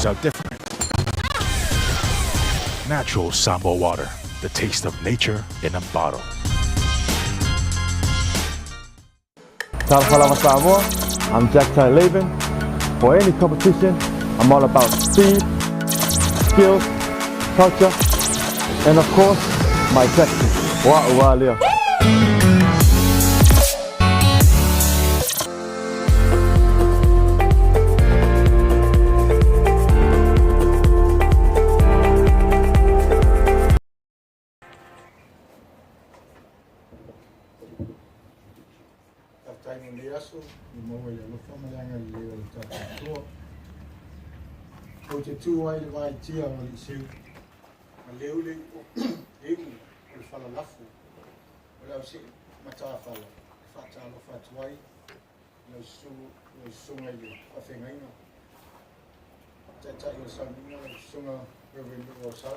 waters are different. Natural Sambo water, the taste of nature in a bottle. Salama Samoa, I'm Jack Ty Laban. For any competition, I'm all about speed, skills, culture, and of course, my sexy. Wa'ualia. ใจเงินเดียสุมีโมวยลูกฟ้ามายังไงเลี้ยวจับตัวโคจะช่วยไว้เชี่ยวมันซิวมันเลี้ยวเลยเลี้ยวมันฟังลับฟูเราสิมาจ่าฟังฟังจ่าเราฟังไว้เราสู้ไงอยู่ฟังไงเนาะจะอยู่สันนิษฐานสู้เรื่องเรื่องภาษา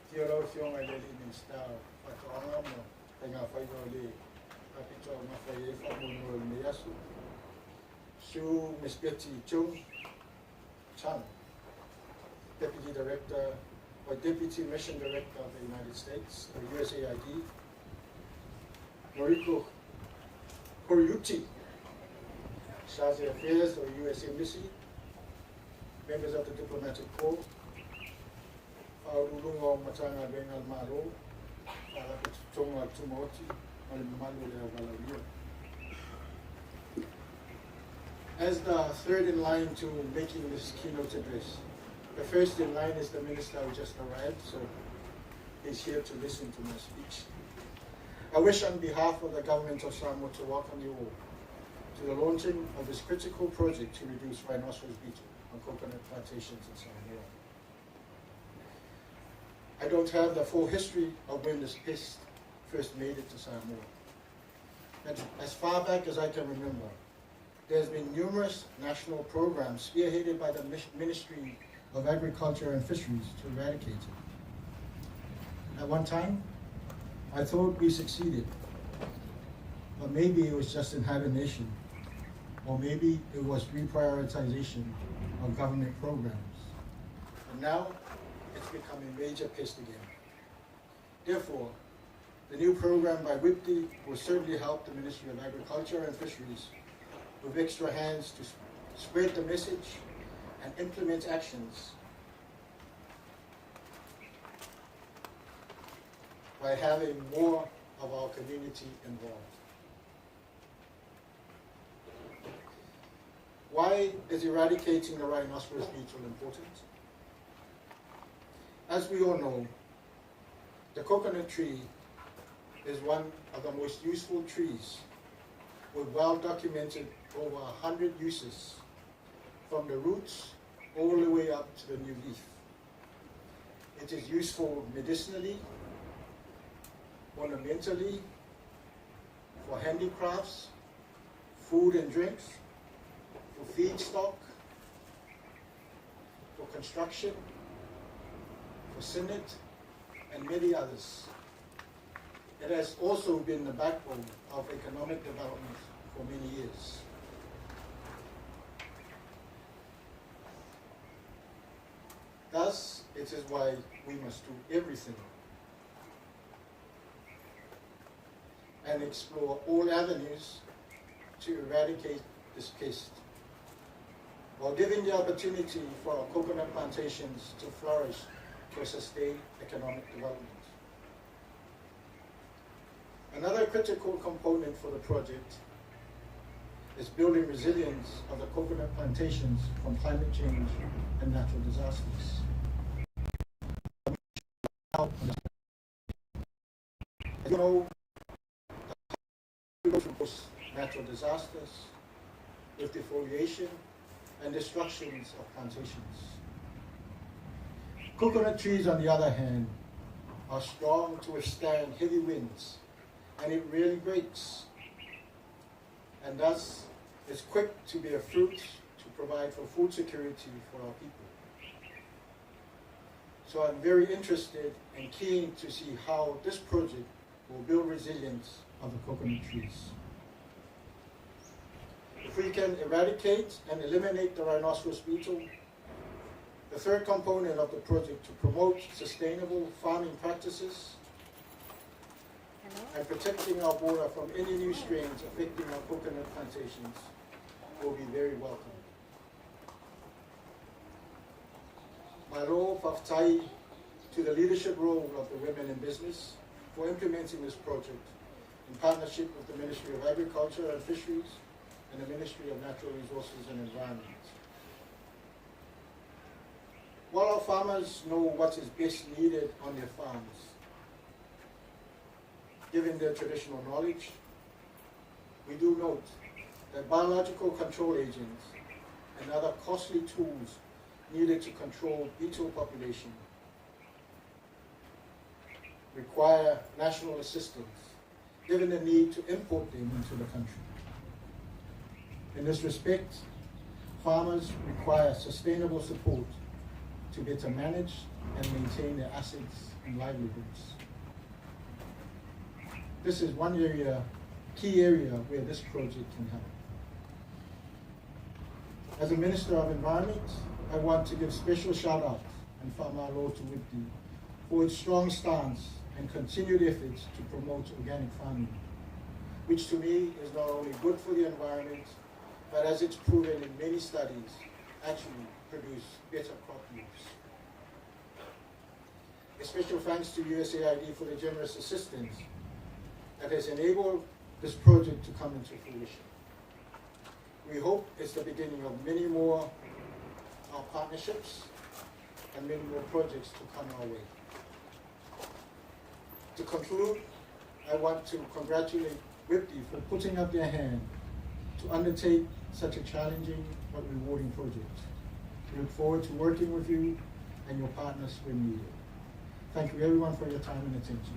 ที่เราฟังไงเลยอินสตาฟังจ่าเราเนาะแต่งานไฟเราเลยKapito Mafaye Famuno Miyasu, Sue Miss Betty Chung Chan, Deputy Director or Deputy Mission Director of the United States, or USAID, Noriko Koryuchi, Charge Affairs or US Embassy, members of the Diplomatic Corps, Faulungo Matanga Bengal Maro, Tonga Tumoti. As the third in line to making this keynote address, the first in line is the minister who just arrived, so he's here to listen to my speech. I wish on behalf of the government of Samoa to welcome you all to the launching of this critical project to reduce rhinoceros beetle on coconut plantations in Samoa. I don't have the full history of when this pest first made it to Samoa. And as far back as I can remember, there's been numerous national programs spearheaded by the Ministry of Agriculture and Fisheries to eradicate it. At one time, I thought we succeeded, but maybe it was just in hibernation, or maybe it was reprioritization of government programs. And now, it's become a major pest again. Therefore, the new program by WIBDI will certainly help the Ministry of Agriculture and Fisheries with extra hands to spread the message and implement actions by having more of our community involved. Why is eradicating the rhinoceros beetle important? As we all know, the coconut tree is one of the most useful trees with well-documented over 100 uses, from the roots all the way up to the new leaf. It is useful medicinally, ornamentally, for handicrafts, food and drinks, for feedstock, for construction, for Senate, and many others. It has also been the backbone of economic development for many years. Thus, it is why we must do everything and explore all avenues to eradicate this pest, while giving the opportunity for our coconut plantations to flourish to sustain economic development. Another critical component for the project is building resilience of the coconut plantations from climate change and natural disasters. As you know, we go through natural disasters with defoliation and destructions of plantations. Coconut trees, on the other hand, are strong to withstand heavy winds, and it really breaks, and thus is quick to bear fruit to provide for food security for our people. So I'm very interested and keen to see how this project will build resilience of the coconut trees. If we can eradicate and eliminate the rhinoceros beetle, The third component of the project to promote sustainable farming practices and protecting our border from any new strains affecting our coconut plantations will be very welcome. My role Paftai to the leadership role of the women in business for implementing this project in partnership with the Ministry of Agriculture and Fisheries and the Ministry of Natural Resources and Environment. While our farmers know what is best needed on their farms, given their traditional knowledge, we do note that biological control agents and other costly tools needed to control beetle population require national assistance, given the need to import them into the country. In this respect, farmers require sustainable support to better manage and maintain their assets and livelihoods. This is one area, key area where this project can help. As a Minister of Environment, I want to give special shout out and whamaro to WIBDI for its strong stance and continued efforts to promote organic farming, which to me is not only good for the environment, but as it's proven in many studies, actually produce better crop yields. A special thanks to USAID for the generous assistance that has enabled this project to come into fruition. We hope it's the beginning of many more partnerships and many more projects to come our way. To conclude, I want to congratulate WIBDI for putting up their hand to undertake such a challenging but rewarding project. We look forward to working with you and your partners when needed. Thank you everyone for your time and attention.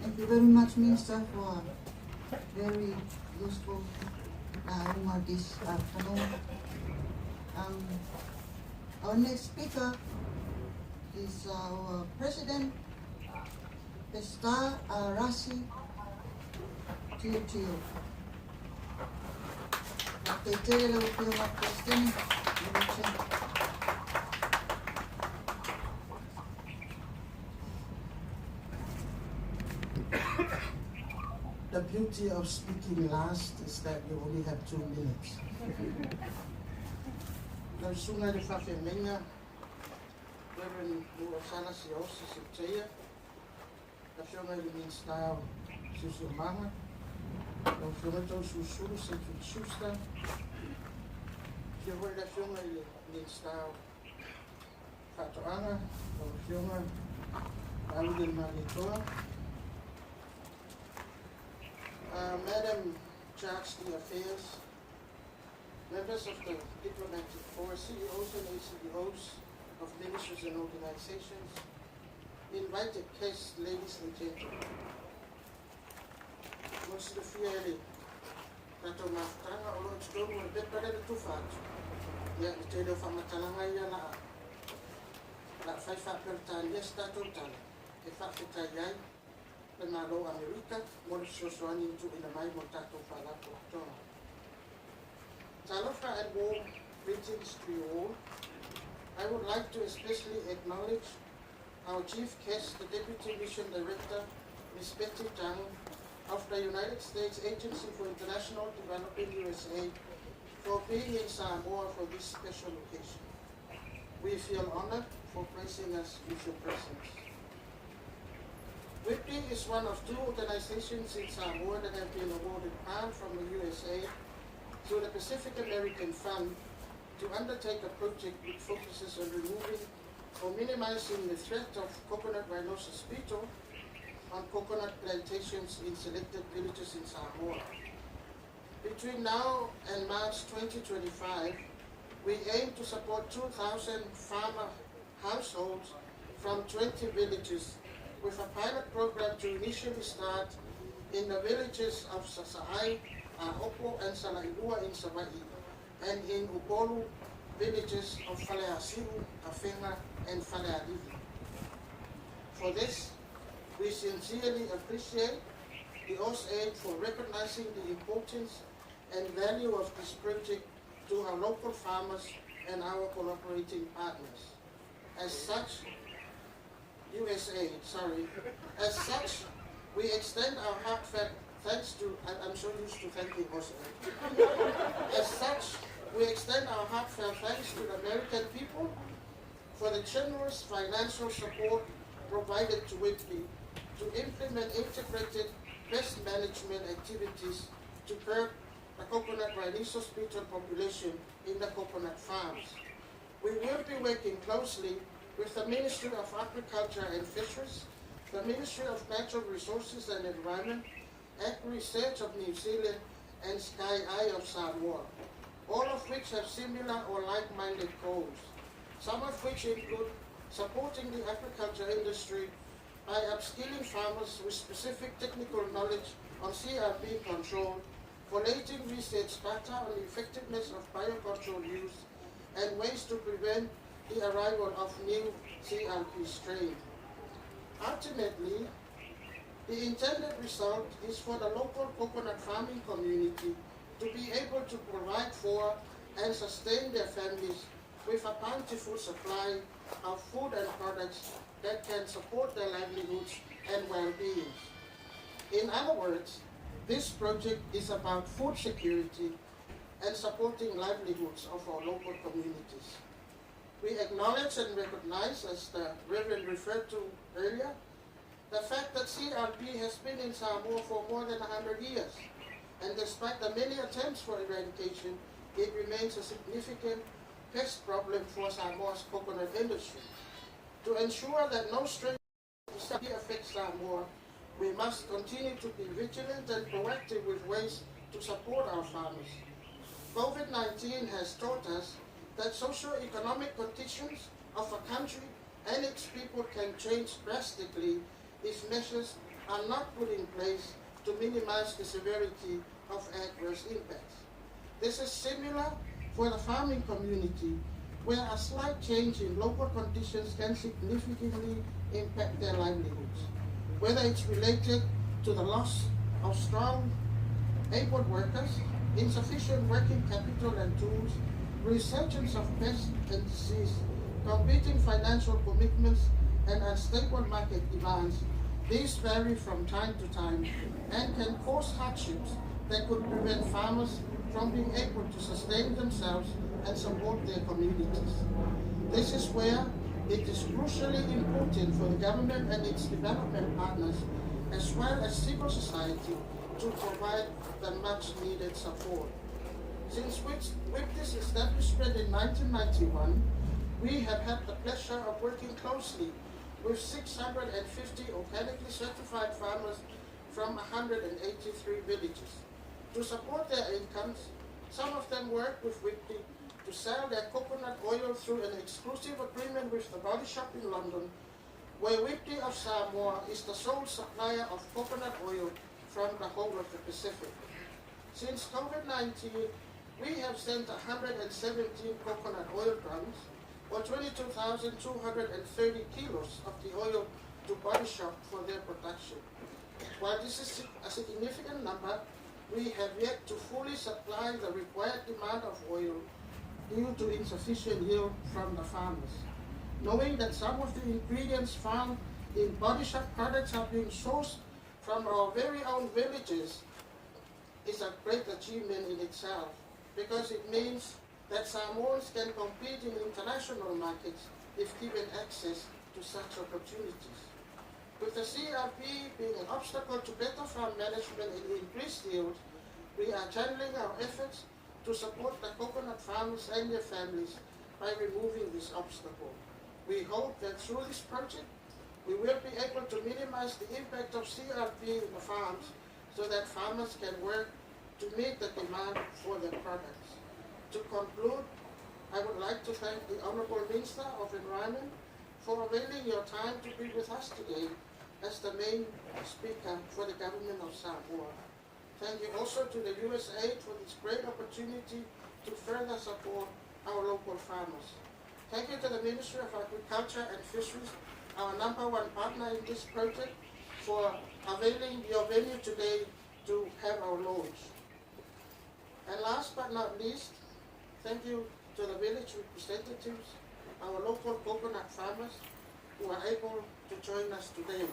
Thank you very much, Minister, for very useful remarks this afternoon. Our next speaker is our President, Pesta Rasi Tio. The beauty of speaking last is that you only have 2 minutes. The sooner the Fafemena, Reverend Luasana Siosa Siptea, the Fiona means now Susumama, the Fionato Susuru Susta, the word the Fiona means now Fatoana, the Fiona, Aludin Manitoa. Madam Charge the Affairs, members of the diplomatic corps, CEOs and ACDOs of ministries and organizations, invited guests, ladies and gentlemen. Most of the fieri, Tato Maftanga, or Lord Stone, were better to fight. Yet the tail of Amatalanga, La Fifa Pertan, yes, Tato Tala, a Fatayai. Penalo America, Morisoswani into in a my Montato Palato. Talofa and warm greetings to you all. I would like to especially acknowledge our chief guest, the Deputy Mission Director, Ms. Betty Tang, of the United States Agency for International Development, USAID, for being in Samoa for this special occasion. We feel honored for placing us with your presence. WIBDI is one of 2 organizations in Samoa that have been awarded grant from the USAID through the Pacific American Fund to undertake a project which focuses on removing or minimizing the threat of coconut rhinoceros beetle on coconut plantations in selected villages in Samoa. Between now and March 2025, we aim to support 2,000 farmer households from 20 villages with a pilot program to initially start in the villages of Sasa'ai, Aopo, and Salailua in Savai'i, and in Upolu, villages of Faleasiu, Afenga, and Falealivi. For this, we sincerely appreciate the USAID for recognizing the importance and value of this project to our local farmers and our cooperating partners. As such, as such, we extend our heartfelt thanks to, I'm so used to thanking USAID. As such, we extend our heartfelt thanks to the American people for the generous financial support provided to WIBDI to implement integrated pest management activities to curb the coconut rhinoceros beetle population in the coconut farms. We will be working closely with the Ministry of Agriculture and Fisheries, the Ministry of Natural Resources and Environment, Agri-Research of New Zealand, and Sky Eye of Samoa, all of which have similar or like-minded goals, some of which include supporting the agriculture industry by upskilling farmers with specific technical knowledge on CRP control, collating research data on the effectiveness of biocontrol use, and ways to prevent the arrival of new CRP strains. Ultimately, the intended result is for the local coconut farming community to be able to provide for and sustain their families with a bountiful supply of food and products that can support their livelihoods and well-being. In other words, this project is about food security and supporting livelihoods of our local communities. We acknowledge and recognize, as the Reverend referred to earlier, the fact that CRP has been in Samoa for more than 100 years, and despite the many attempts for eradication, it remains a significant pest problem for Samoa's coconut industry. To ensure that no strain affects Samoa, we must continue to be vigilant and proactive with ways to support our farmers. COVID-19 has taught us that socio-economic conditions of a country and its people can change drastically if measures are not put in place to minimize the severity of adverse impacts. This is similar for the farming community, where a slight change in local conditions can significantly impact their livelihoods, whether it's related to the loss of strong, able workers, insufficient working capital and tools, resurgence of pests and disease, competing financial commitments, and unstable market demands. These vary from time to time and can cause hardships that could prevent farmers from being able to sustain themselves and support their communities. This is where it is crucially important for the government and its development partners, as well as civil society, to provide the much needed support. Since WIBDI's establishment in 1991, we have had the pleasure of working closely with 650 organically certified farmers from 183 villages. To support their incomes, some of them work with WIBDI to sell their coconut oil through an exclusive agreement with the Body Shop in London, where WIBDI of Samoa is the sole supplier of coconut oil from the whole of the Pacific. Since COVID-19, we have sent 117 coconut oil drums, or 22,230 kilos of the oil to Body Shop for their production. While this is a significant number, we have yet to fully supply the required demand of oil due to insufficient yield from the farmers. Knowing that some of the ingredients found in Body Shop products are being sourced from our very own villages is a great achievement in itself, because it means that Samoans can compete in international markets if given access to such opportunities. With the CRP being an obstacle to better farm management and increased yield, we are channeling our efforts to support the coconut farmers and their families by removing this obstacle. We hope that through this project, we will be able to minimize the impact of CRP in the farms so that farmers can work to meet the demand for their products. To conclude, I would like to thank the Honourable Minister of Environment for availing your time to be with us today as the main speaker for the Government of Samoa. Thank you also to the USAID for this great opportunity to further support our local farmers. Thank you to the Ministry of Agriculture and Fisheries, our #1 partner in this project, for availing your venue today to have our launch. And last but not least, thank you to the village representatives, our local coconut farmers who are able to join us today.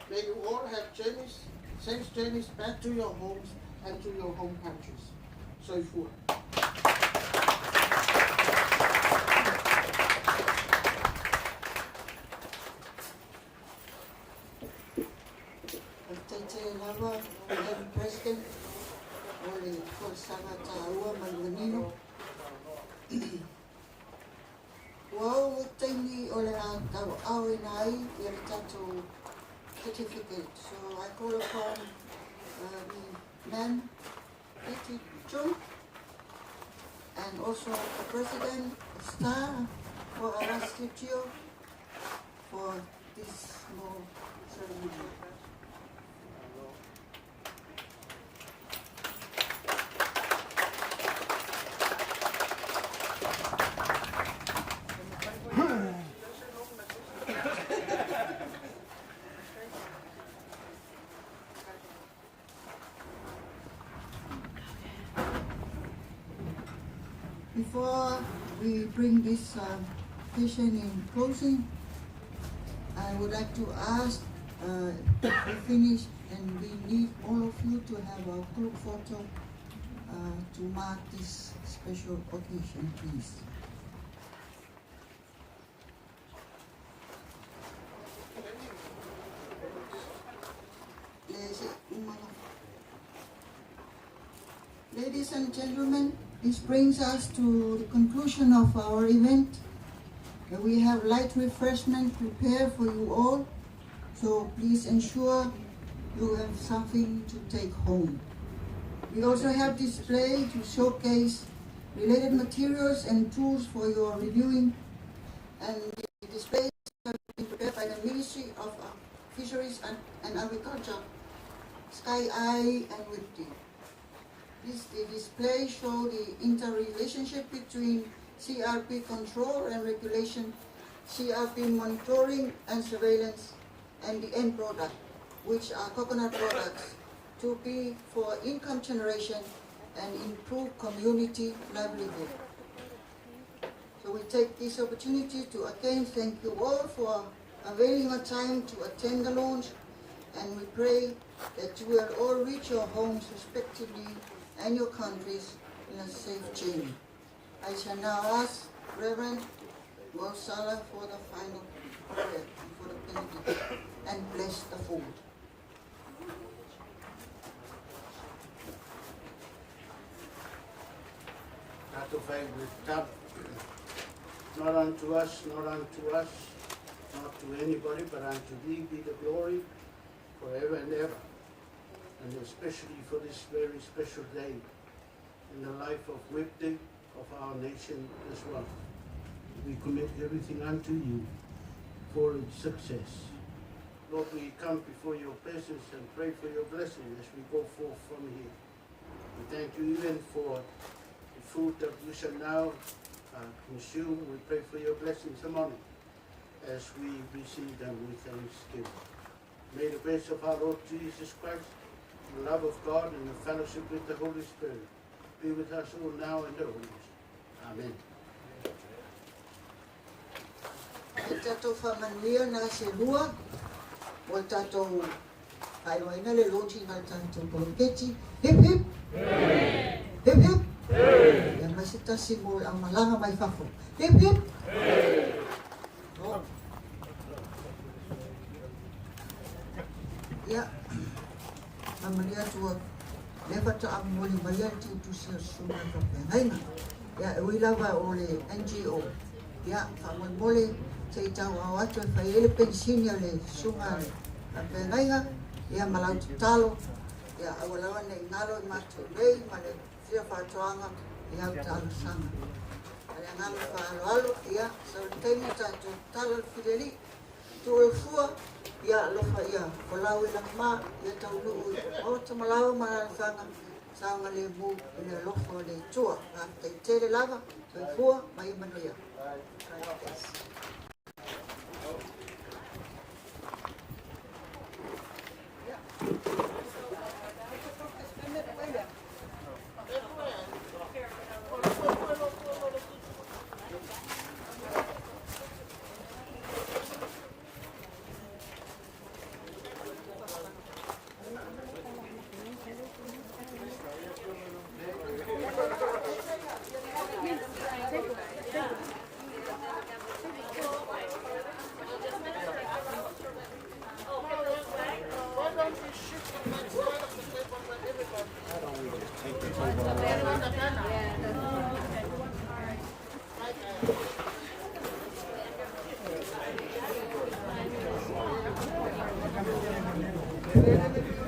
May you all have safe journeys back to your homes and to your home countries. So forth. Madam President, ole Kosava Taua Malvanino. Wau taini ole a tau au inai i le tatou certificate. So I call upon the man, Betty Chung, and also the President, Star, for Arastitio, for this small ceremony. Before we bring this session in closing, I would like to ask to finish, and we need all of you to have a group photo to mark this special occasion, please. Ladies and gentlemen, this brings us to the conclusion of our event. We have light refreshment prepared for you all, so please ensure you have something to take home. We also have display to showcase related materials and tools for your reviewing, and the displays have been prepared by the Ministry of Fisheries and Agriculture, Sky Eye and WIBDI. The display shows the interrelationship between CRP control and regulation, CRP monitoring and surveillance, and the end product, which are coconut products, to be for income generation and improve community livelihood. So we take this opportunity to again thank you all for availing your time to attend the launch, and we pray that you will all reach your homes respectively and your countries in a safe journey. I shall now ask Reverend Mosala for the final prayer and for the benediction, and bless the food. Not unto us, not to anybody, but unto thee be the glory forever and ever. And especially for this very special day in the life of WIBDI, of our nation as well. We commit everything unto you for its success. Lord, we come before your presence and pray for your blessing as we go forth from here. We thank you even for the food that we shall now consume. We pray for your blessings among it as we receive them with thanksgiving. May the grace of our Lord Jesus Christ, the love of God, and the fellowship with the Holy Spirit be with us all now and always. Amen. Tato whamanuia na se lua, o tato whainoina le lonchi na tato poloketi. Hip hip! Hip hip! Ia masita si mo ang malanga mai whafo. Hip hip! Ia, mamalia tua lewa ta ang moli maya tu siya suma ka pengaina. Ia, ui lava o le NGO. Ia, whamon mole te tau au atu e whai ele pensinia le sunga ka pengaina. Ia, malau tu talo. Ia, awalawa ne ngalo i matu rei, ma le whia whātoanga i au talo sanga. Ale ngalo whaalo alo, ia, sa o teimi tātou talo whireri. Tu e fua, ia lofa ia, o lau i lak mā, ia tau nuu, o ta malau ma la whanga, sao nga le bu le lo fo le chua te che le lava so fo mai manuia Why don't we shift the next side of the table for everybody? Why don't we just take the table?